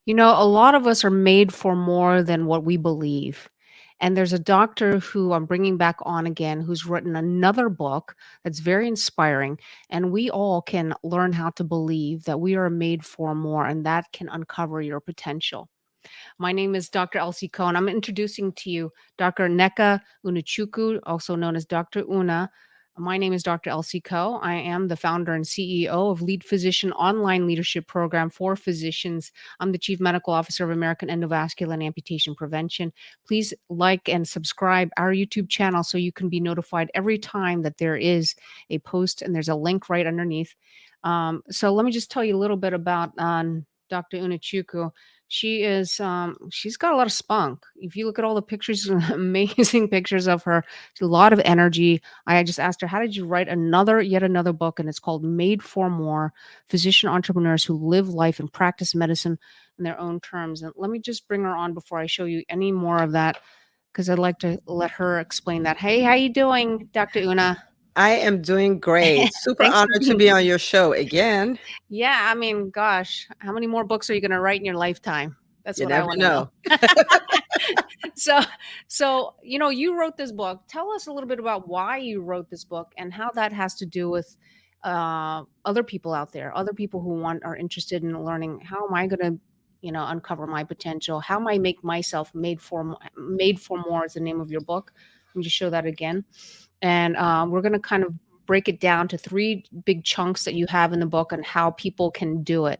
A lot of us are made for more than what we believe. And there's a doctor who I'm bringing back on again who's written another book that's very inspiring. And we all can learn how to believe that we are made for more, and that can uncover your potential. My name is Dr. Elsie Cohen. I'm introducing to you Dr. Nneka Unachukwu, also known as Dr. Una. My name is Dr. Elsie Coe. I am the founder and CEO of Lead Physician Online Leadership Program for Physicians. I'm the Chief Medical Officer of American Endovascular and Amputation Prevention. Please like and subscribe our YouTube channel so you can be notified every time that there is a post, and there's a link right underneath. So let me just tell you a little bit about Dr. Unachukwu. She's got a lot of spunk. If you look at all the pictures, amazing pictures of her, a lot of energy. I just asked her, how did you write yet another book? And it's called Made for More: Physician Entrepreneurs Who Live Life and Practice Medicine in Their Own Terms. And let me just bring her on before I show you any more of that, because I'd like to let her explain that. Hey, how you doing, Dr. Una? I am doing great. Super Thanks for honored to being be on your show again. Yeah, I mean, gosh, how many more books are you gonna write in your lifetime? That's You what I never wanna know. know. So so you wrote this book. Tell us a little bit about why you wrote this book and how that has to do with other people out there, other people who are interested in learning, how am I gonna, uncover my potential? How am I make myself made for more is the name of your book. Let me just show that again. And we're gonna kind of break it down to three big chunks that you have in the book and how people can do it.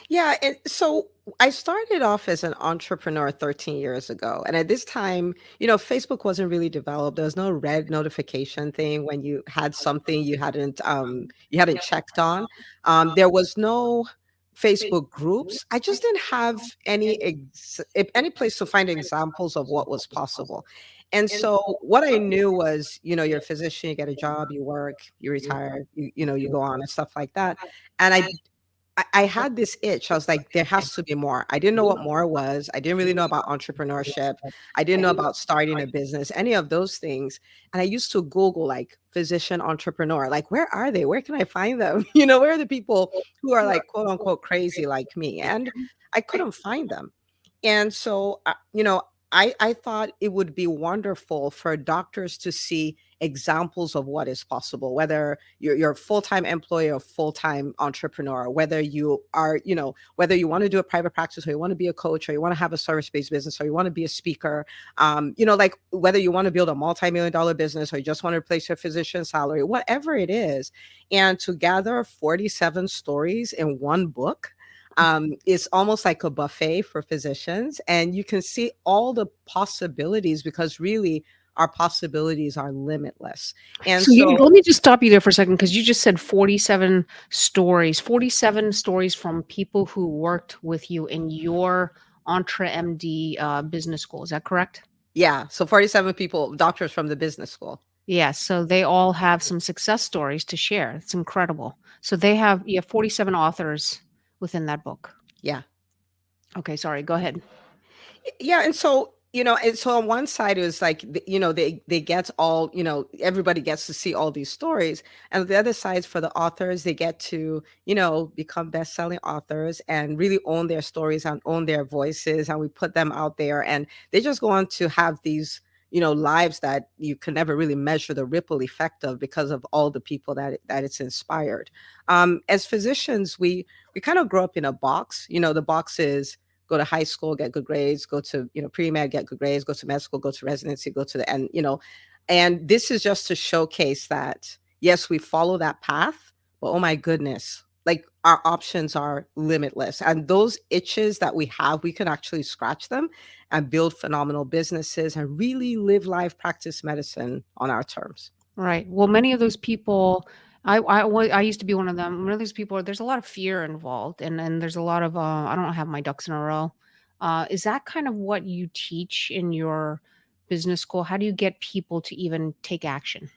Yeah, and so I started off as an entrepreneur 13 years ago. And at this time, Facebook wasn't really developed. There was no red notification thing when you had something you hadn't checked on. There was no Facebook groups. I just didn't have any place to find examples of what was possible. And so what I knew was, you're a physician, you get a job, you work, you retire, you go on and stuff like that. And I had this itch. I was like, there has to be more. I didn't know what more was. I didn't really know about entrepreneurship. I didn't know about starting a business, any of those things. And I used to Google like physician entrepreneur, like, where are they? Where can I find them? Where are the people who are like, quote unquote, crazy like me? And I couldn't find them. And so, I thought it would be wonderful for doctors to see examples of what is possible, whether you're a full-time employee or full-time entrepreneur, whether you are, whether you want to do a private practice or you want to be a coach or you want to have a service-based business or you want to be a speaker, like whether you want to build a multi-million dollar business or you just want to replace your physician salary, whatever it is. And to gather 47 stories in one book, it's almost like a buffet for physicians, and you can see all the possibilities because really our possibilities are limitless. And So so, let me just stop you there for a second, because you just said 47 stories from people who worked with you in your EntreMD business school. Is that correct? yeah, so 47 people, doctors from the business school. Yes. So they all have some success stories to share. It's incredible. So you have 47 authors within that book. Yeah. Okay, sorry. Go ahead. Yeah, and so on one side it was like they get all, everybody gets to see all these stories, and the other side for the authors, they get to become best-selling authors and really own their stories and own their voices, and we put them out there and they just go on to have these lives that you can never really measure the ripple effect of because of all the people that it's inspired. As physicians, we kind of grow up in a box. The box is go to high school, get good grades, go to, pre-med, get good grades, go to med school, go to residency, go to the end, and this is just to showcase that, yes, we follow that path, but oh my goodness, like our options are limitless. And those itches that we have, we can actually scratch them and build phenomenal businesses and really live life, practice medicine on our terms. Right. Well, many of those people, I used to be one of them. One of those people, there's a lot of fear involved, and there's a lot of I don't have my ducks in a row. Is that kind of what you teach in your business school? How do you get people to even take action?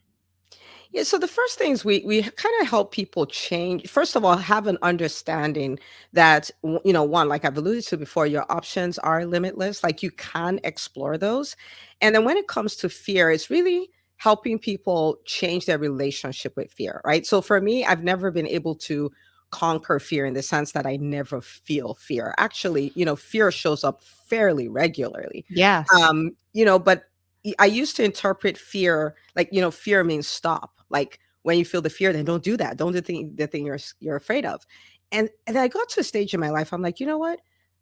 Yeah, so the first things we kind of help people change. First of all, have an understanding that one, like I've alluded to before, your options are limitless. Like you can explore those, and then when it comes to fear, it's really helping people change their relationship with fear, right? So for me, I've never been able to conquer fear in the sense that I never feel fear. Actually, fear shows up fairly regularly. Yes. But I used to interpret fear like, fear means stop. Like when you feel the fear, then don't do that. Don't do the thing you're afraid of. And I got to a stage in my life, I'm like, you know what?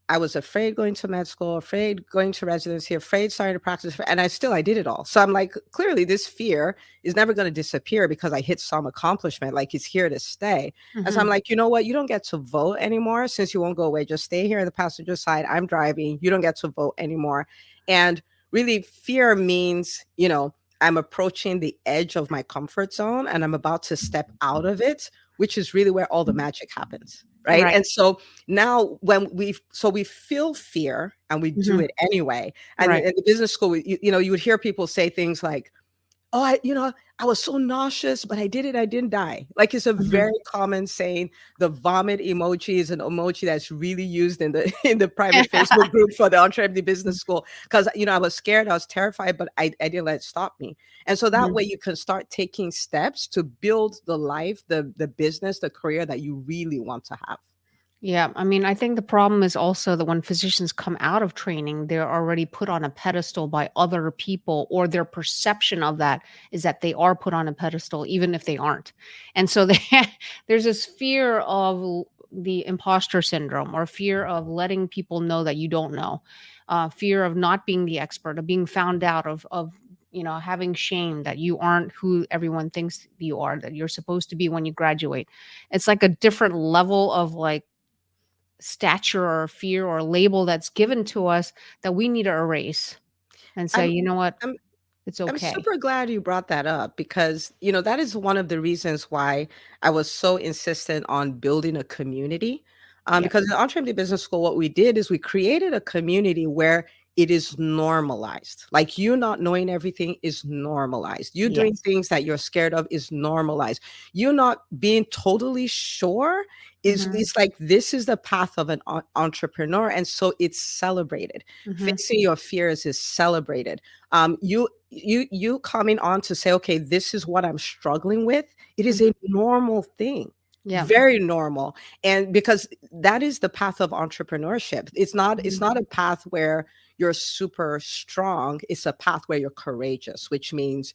I was afraid going to med school, afraid going to residency, afraid starting to practice, and I did it all. So I'm like, clearly this fear is never going to disappear because I hit some accomplishment. Like it's here to stay. And so I'm Hmm. like, you know what? You don't get to vote anymore since you won't go away. Just stay here in the passenger side. I'm driving. You don't get to vote anymore. And really, fear means, I'm approaching the edge of my comfort zone and I'm about to step out of it, which is really where all the magic happens. Right. Right. And so now we feel fear and we do Hmm. it anyway. And Right. in the business school, you would hear people say things like, oh, I was so nauseous, but I did it. I didn't die. Like it's a Hmm. very common saying. The vomit emoji is an emoji that's really used in the in the private Facebook group for the EntreMD Business School. Because I was scared, I was terrified, but I didn't let it stop me. And so that Hmm. way you can start taking steps to build the life, the business, the career that you really want to have. Yeah, I mean, I think the problem is also that when physicians come out of training, they're already put on a pedestal by other people, or their perception of that is that they are put on a pedestal, even if they aren't. And so there's this fear of the imposter syndrome, or fear of letting people know that you don't know, fear of not being the expert, of being found out, of having shame that you aren't who everyone thinks you are, that you're supposed to be when you graduate. It's like a different level of like stature or fear or label that's given to us that we need to erase and say, I'm "You know what? I'm It's I'm okay." super glad you brought that up because, that is one of the reasons why I was so insistent on building a community. Because in Yes. the EntreMD Business School, what we did is we created a community where it is normalized. Like you not knowing everything is normalized. You doing Yes. things that you're scared of is normalized. You not being totally sure is Mhm. it's like this is the path of an entrepreneur. And so it's celebrated. Mhm. Facing your fears is celebrated. You coming on to say, okay, this is what I'm struggling with. It is a Mhm. normal thing, Yeah. very normal. And because that is the path of entrepreneurship. It's Mhm. not a path where you're super strong. It's a path where you're courageous, which means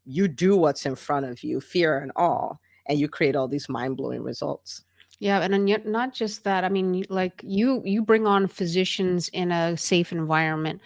you do what's in front of you, fear and all, and you create all these mind-blowing results. Yeah, and then yet not just that. I mean, you bring on physicians in a safe environment.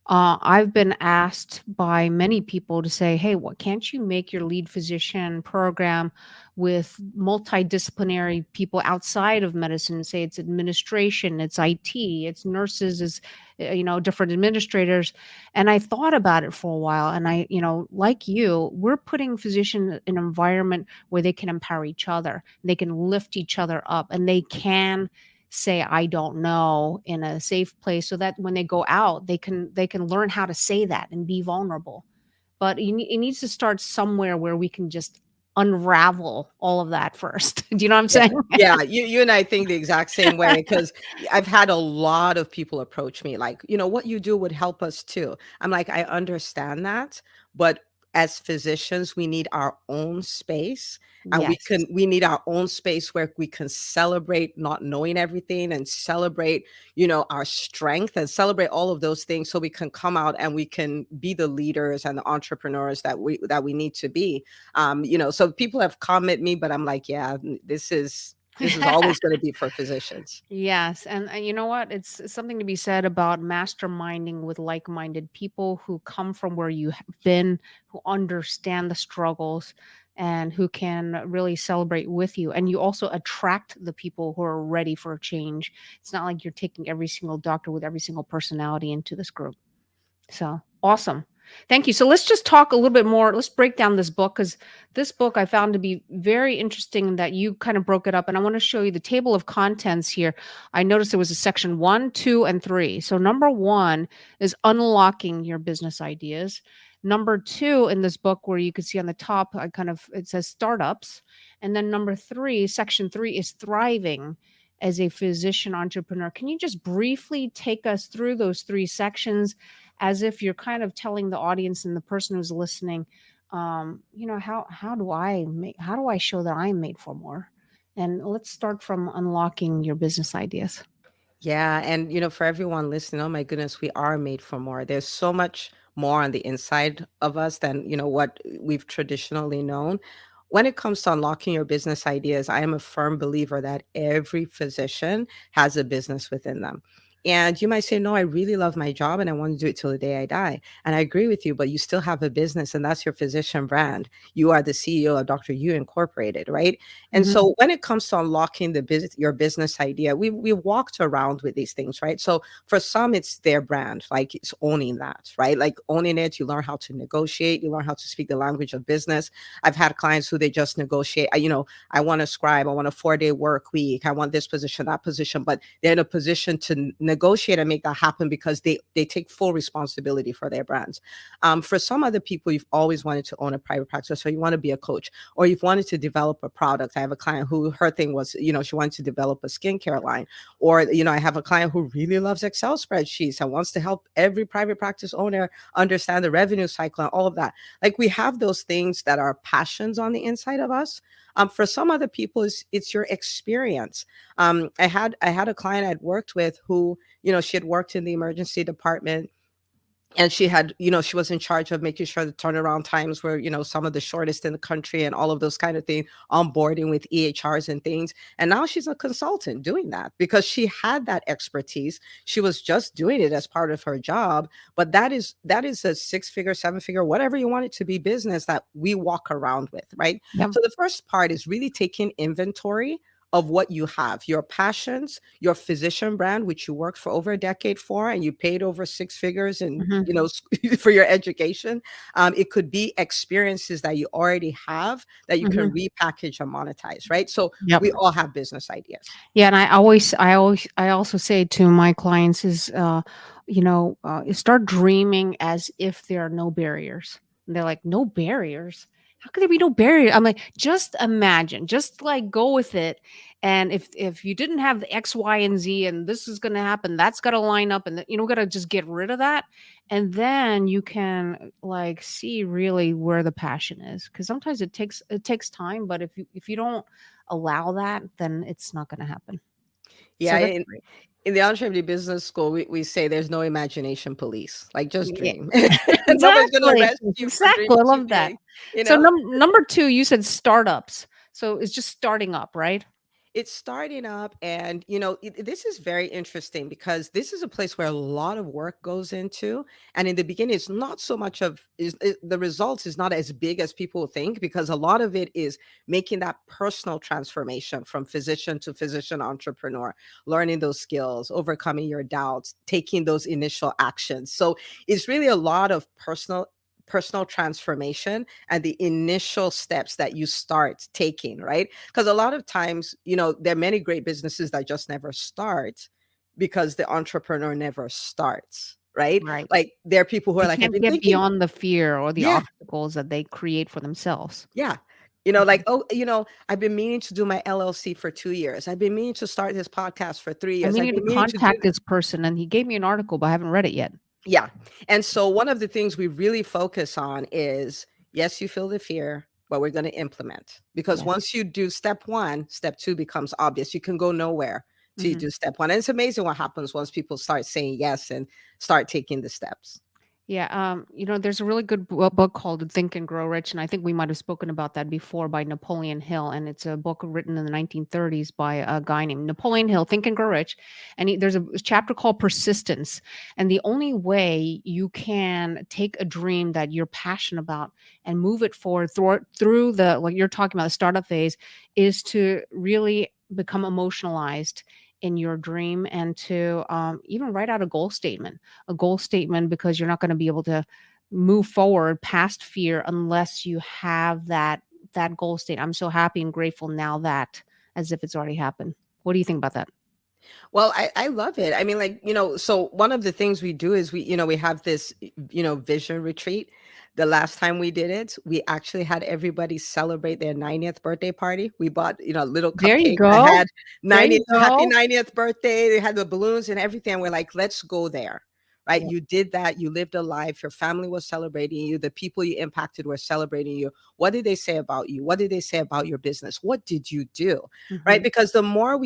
I've been asked by many people to say, "Hey, what can't you make your lead physician program with multidisciplinary people outside of medicine? Say it's administration, it's IT, it's nurses, it's different administrators." And I thought about it for a while, and like you, we're putting physicians in an environment where they can empower each other, they can lift each other up, and they can say I don't know in a safe place so that when they go out they can learn how to say that and be vulnerable. But it needs to start somewhere where we can just unravel all of that first. Do you know what I'm Yeah, saying? yeah, you and I think the exact same way because I've had a lot of people approach me like, "What you do would help us too." I'm like, "I understand that, but as physicians, we need our own space, and Yes. we need our own space where we can celebrate not knowing everything and celebrate, our strength and celebrate all of those things so we can come out and we can be the leaders and the entrepreneurs that we need to be." So people have come at me, but I'm like, yeah, this is always going to be for physicians. Yes, and you know what? It's something to be said about masterminding with like-minded people who come from where you have been, who understand the struggles, and who can really celebrate with you. And you also attract the people who are ready for a change. It's not like you're taking every single doctor with every single personality into this group. So awesome. Thank you. So let's just talk a little bit more. Let's break down this book because this book I found to be very interesting that you kind of broke it up. And I want to show you the table of contents here. I noticed there was a section one, two, and three. So number one is unlocking your business ideas. Number two in this book, where you can see on the top, it says startups. And then number three, section three is thriving as a physician entrepreneur. Can you just briefly take us through those three sections as if you're kind of telling the audience and the person who's listening, how do I show that I'm made for more? And let's start from unlocking your business ideas. Yeah, and for everyone listening, oh my goodness, we are made for more. There's so much more on the inside of us than, what we've traditionally known. When it comes to unlocking your business ideas, I am a firm believer that every physician has a business within them. And you might say, no, I really love my job and I want to do it till the day I die. And I agree with you, but you still have a business and that's your physician brand. You are the CEO of Dr. You Incorporated, right? And Mhm. so when it comes to unlocking the business, your business idea, we walked around with these things, right? So for some, it's their brand, like it's owning that, right? Like owning it, you learn how to negotiate, you learn how to speak the language of business. I've had clients who they just negotiate. I want a scribe, I want a 4-day work week, I want this position, that position, but they're in a position to negotiate and make that happen because they take full responsibility for their brands. For some other people, you've always wanted to own a private practice, so you want to be a coach or you've wanted to develop a product. I have a client who her thing was, she wanted to develop a skincare line. Or, I have a client who really loves Excel spreadsheets and wants to help every private practice owner understand the revenue cycle and all of that. Like we have those things that are passions on the inside of us. For some other people, it's your experience. I had a client I'd worked with who, she had worked in the emergency department and she had, she was in charge of making sure the turnaround times were, some of the shortest in the country and all of those kind of things, onboarding with EHRs and things. And now she's a consultant doing that because she had that expertise. She was just doing it as part of her job. But that is a 6-figure, 7-figure, whatever you want it to be business that we walk around with, right? Yep. So the first part is really taking inventory of what you have, your passions, your physician brand, which you worked for over a decade for, and you paid over 6 figures and, Mhm. for your education. It could be experiences that you already have that you can Mhm. repackage and monetize, right? So Yep. we all have business ideas. Yeah, and I also say to my clients is, start dreaming as if there are no barriers. And they're like, no barriers? How could there be no barrier? I'm like, just imagine, just like go with it. And if you didn't have the X, Y, and Z, and this is going to happen, that's got to line up, and got to just get rid of that, and then you can like see really where the passion is. Because sometimes it takes time, but if you don't allow that, then it's not gonna happen. Yeah, So that's in, great. in the EntreMD Business School, we say there's no imagination police. Like just Yeah. dream. Nobody's going to Exactly, arrest you for exactly, dreaming I too love that. big, you So know? number 2, you said startups. So it's just starting up, right? It's starting up and this is very interesting because this is a place where a lot of work goes into, and in the beginning it's not so much of the results is not as big as people think because a lot of it is making that personal transformation from physician to physician entrepreneur, learning those skills, overcoming your doubts, taking those initial actions. So it's really a lot of personal transformation and the initial steps that you start taking, right? Because a lot of times, there are many great businesses that just never start because the entrepreneur never starts, right? Right. Like there are people who are They like, I've can't been get thinking, beyond the fear or the yeah, obstacles that they create for themselves. yeah. Mhm. Like, oh, I've been meaning to do my LLC for 2 years. I've been meaning to start this podcast for three I years. I've meaning to been meaning to do contact this person, and he gave me an article, but I haven't read it yet. Yeah. And so one of the things we really focus on is yes, you feel the fear, but we're going to implement because Yes. once you do step one, step two becomes obvious. You can go nowhere till you Mhm. do step one. And it's amazing what happens once people start saying yes and start taking the steps. Yeah, there's a really good book called Think and Grow Rich, and I think we might have spoken about that before by Napoleon Hill. And it's a book written in the 1930s by a guy named Napoleon Hill, Think and Grow Rich. And there's a chapter called Persistence. And the only way you can take a dream that you're passionate about and move it forward through the, like you're talking about, the startup phase, is to really become emotionalized in your dream and to even write out a goal statement because you're not going to be able to move forward past fear unless you have that goal state. I'm so happy and grateful now that as if it's already happened. What do you think about that? Well, I love it. I mean, like, so one of the things we do is we have this, vision retreat. The last time we did it, we actually had everybody celebrate their 90th birthday party. We bought, a little There you cupcake that go. had There 90th, you happy go. 90th birthday. They had the balloons and everything. We're like, let's go there. right? Yeah. You did that. You lived a life. Your family was celebrating you. The people you impacted were celebrating you. What did they say about you? What did they say about your business? What did you do? Right? Mhm. Because the more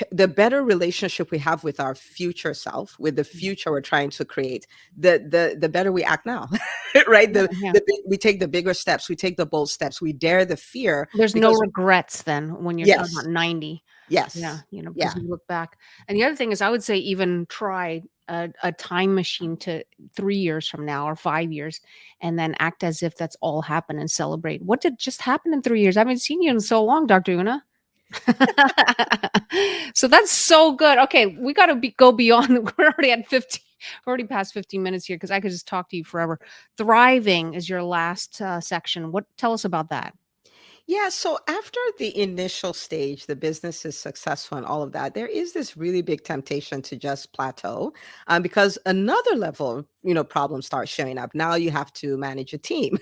the better relationship we have with our future self, with the Yeah. future we're trying to create, the better we act now. Right? Yeah, yeah. We take the bigger steps, we take the bold steps, we dare the fear, There's no because regrets then when you're talking yes, about 90. Yeah, yes, because yeah. you look back. And the other thing is I would say even try a time machine to 3 years from now or 5 years, and then act as if that's all happened and celebrate. What did just happen in 3 years? I haven't seen you in so long, Dr. Una. So that's so good. Okay, we gotta go beyond. We're already at 50. We're already past 15 minutes here because I could just talk to you forever. Thriving is your last section. What tell us about that? Yeah, so after the initial stage, the business is successful and all of that, there is this really big temptation to just plateau, because another level of problem starts showing up. Now you have to manage a team.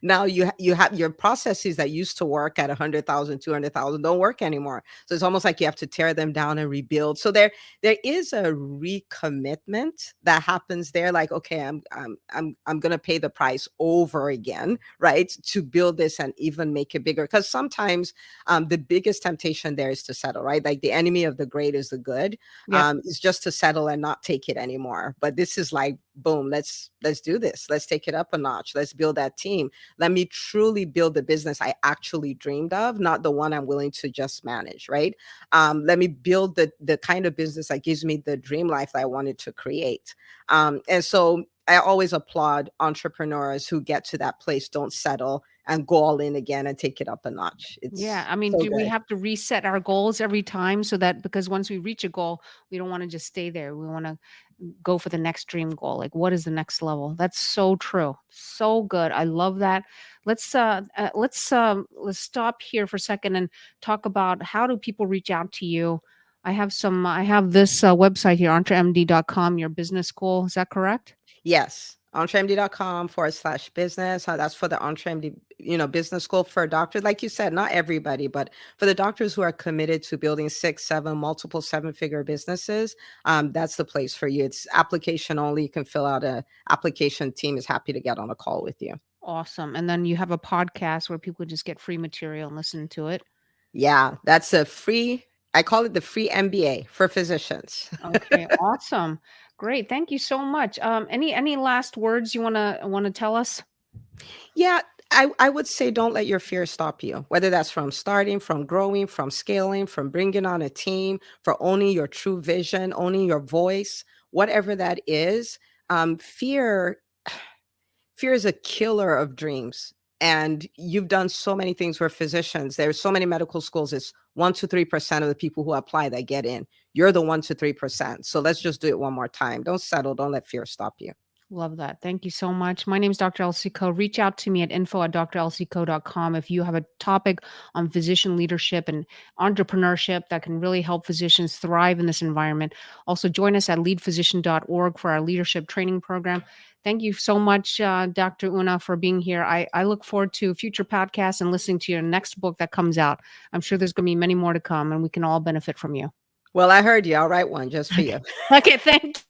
Now you have your processes that used to work at 100,000, 200,000 don't work anymore. So it's almost like you have to tear them down and rebuild. So there is a recommitment that happens there. Like, okay, I'm gonna pay the price over again, right, to build this and even make it bigger. Because sometimes the biggest temptation there is to settle, right? Like the enemy of the great is the good. Yep. Is just to settle and not take it anymore. But this is like, boom, let's do this. Let's take it up a notch. Let's build that team. Let me truly build the business I actually dreamed of, not the one I'm willing to just manage, right? Let me build the kind of business that gives me the dream life that I wanted to create. And so I always applaud entrepreneurs who get to that place, don't settle, and go all in again and take it up a notch. Yeah, It's I mean, so do we good. have to reset our goals every time so that because once we reach a goal, we don't want to just stay there. We want to go for the next dream goal. Like, what is the next level? That's so true. So good. I love that. Let's stop here for a second and talk about how do people reach out to you. I have this website here, EntreMD.com, your business school. Is that correct? Yes. EntreMD.com/business. That's for the EntreMD, business school for doctors. Like you said, not everybody, but for the doctors who are committed to building 6, 7, multiple seven-figure businesses, that's the place for you. It's application only. You can fill out a application. Team is happy to get on a call with you. Awesome. And then you have a podcast where people just get free material and listen to it. Yeah, that's a free, I call it the free MBA for physicians. Okay, awesome. Great. Thank you so much. Any last words you wanna tell us? Yeah, I would say don't let your fear stop you, whether that's from starting, from growing, from scaling, from bringing on a team, for owning your true vision, owning your voice, whatever that is. Fear is a killer of dreams. And you've done so many things for physicians. There's so many medical schools. It's 1 to 3% of the people who apply that get in. You're the 1 to 3%. So let's just do it one more time. Don't settle. Don't let fear stop you. Love that. Thank you so much. My name is Dr. Elsie Ko. Reach out to me at info@drelsieco.com if you have a topic on physician leadership and entrepreneurship that can really help physicians thrive in this environment. Also, join us at leadphysician.org for our leadership training program. Thank you so much, Dr. Una, for being here. I look forward to future podcasts and listening to your next book that comes out. I'm sure there's going to be many more to come, and we can all benefit from you. Well, I heard you. I'll write one just for you. Okay, thank